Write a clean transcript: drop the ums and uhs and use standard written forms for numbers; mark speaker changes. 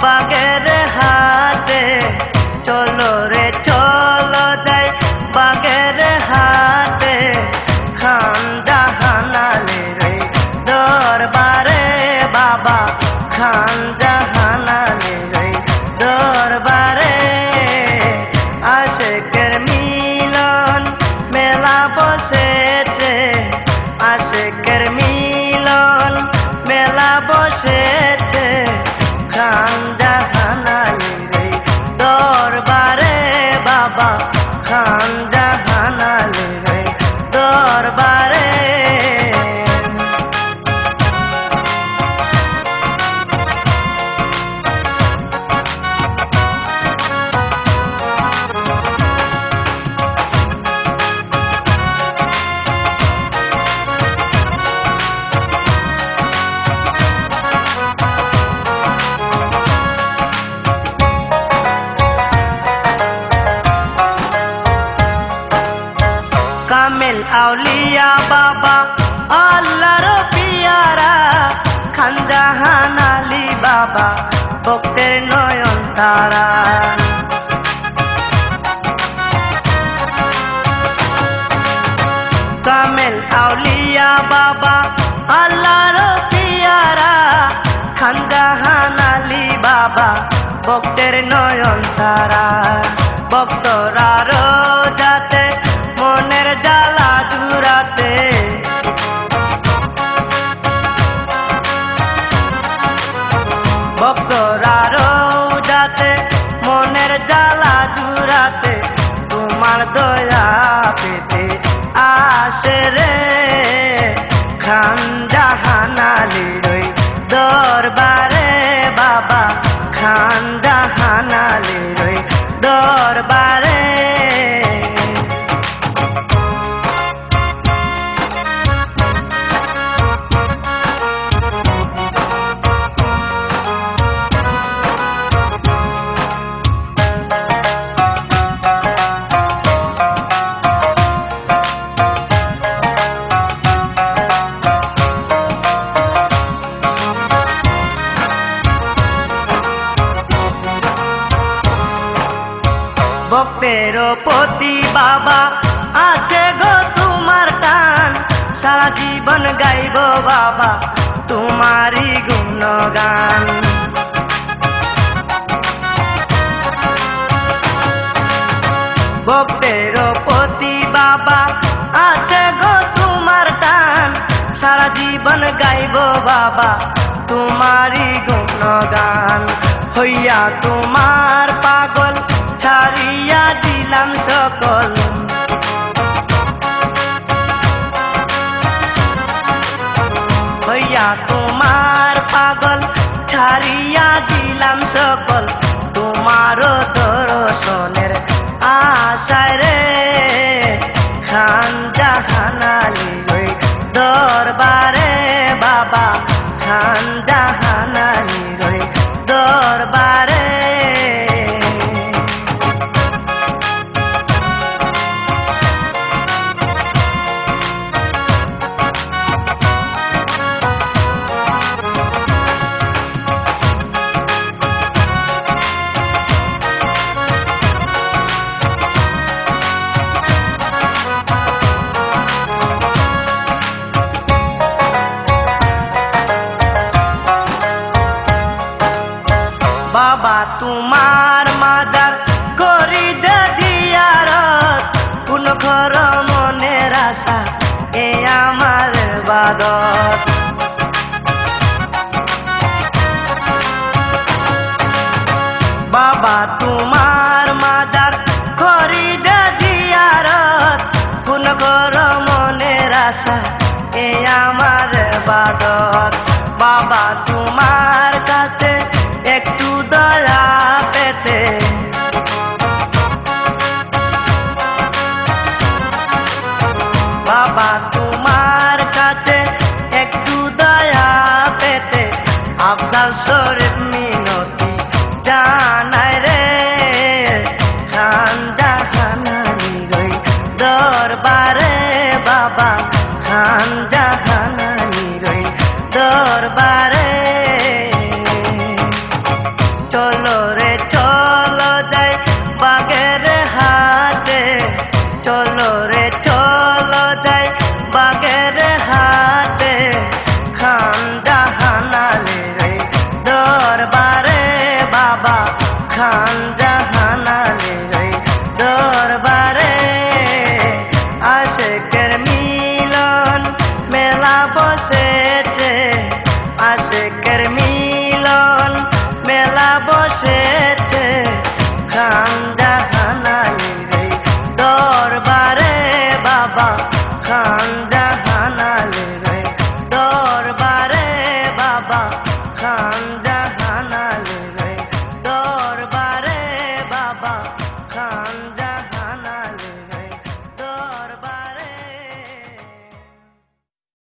Speaker 1: বাগের হাটে চলো রে চলো যাই বাগের হাটে খান জাহানালের দরবারে বাবা খান জাহানালের দরবারে আশেকের মিলন মেলা বসেছে আশেকের মিলন মেলা বসেছে খান জাহানালের দরবারে বাবা খান জাহানালের দরবারে কামেল আউলিয়া বাবা আল্লাহর পিয়ারা খান জাহান আলী বাবা ভক্তের নয়ন তারা কামেল আউলিয়া বাবা আল্লাহর পিয়ারা খান জাহান আলী বাবা ভক্তের নয়ন তারা ভক্তরা যাতে মনের জ্বালা জুড়াতে ভক্তরা যাতে মনের জ্বালা জুড়াতে তোমার দয়া পেতে আসে রে খান জাহানালের দরবারে বাবা খান জাহানালের দরবারে ভক্তের প্রতি বাবা আছে গো তোমার টান সারা জীবন গাইব বাবা তোমারই গুণগান ভক্তের প্রতি বাবা আছে গো তোমার টান সারা জীবন গাইব বাবা তোমারই গুণগান হইয়া তোমার পাগল ছাড়িয়া দিলাম সকল হইয়া তোমার পাগল ছাড়িয়া দিলাম সকল তোমারও দর্শনের আশায় রে খান জাহানালের দরবারে বাবা খান জাহানালের দরবারে বাবা তোমার মাজার করি যে জিয়ারত কোন ঘর মনের আশা এ আমার বাদত বাবা তোমার মাজার করি যে জিয়ারত কোন ঘর মনের আশা এ আমার বাদত বাবা তোমার কাছে একটু দয়া পেতে বাবা তোমার কাছে একটু দয়া পেতে আফজাল শরীফ মিনতি জানায় রে চলো রে চলো যাই বাগের হাটে, চলো রে চলো যাই বাগের হাটে, খান জাহান আলীর দরবারে বাবা, খান জাহান আলীর দরবারে। আশেকের মিলন মেলা বসেছে, আশেকের মিলন মেলা বসে